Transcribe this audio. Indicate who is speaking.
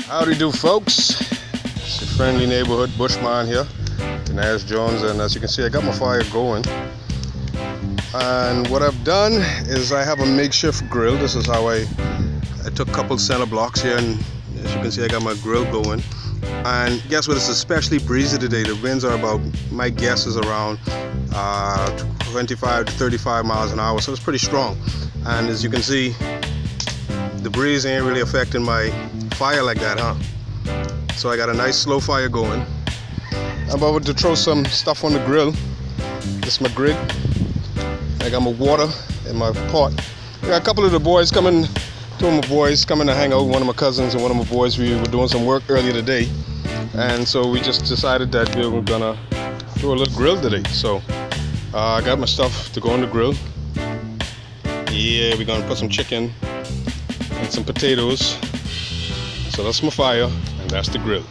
Speaker 1: Howdy do, folks. It's your friendly neighborhood bushman here, Denaz Jones, and as you can see I got my fire going. And what I've done is I have a makeshift grill. This is how I took a couple center blocks here, and as you can see I got my grill going. And guess what, it's especially breezy today. The winds are about, my guess is around 25 to 35 miles an hour, so it's pretty strong. And as you can see, the breeze ain't really affecting my fire like that, huh? So I got a nice slow fire going. I'm about to throw some stuff on the grill. This is my grid. I got my water in my pot. I got a couple of the boys coming, two of my boys coming to hang out. One of my cousins and one of my boys, we were doing some work earlier today. And so we just decided that we were gonna do a little grill today. So I got my stuff to go on the grill. Yeah, we're gonna put some chicken and some potatoes. So that's my fire, and that's the grill.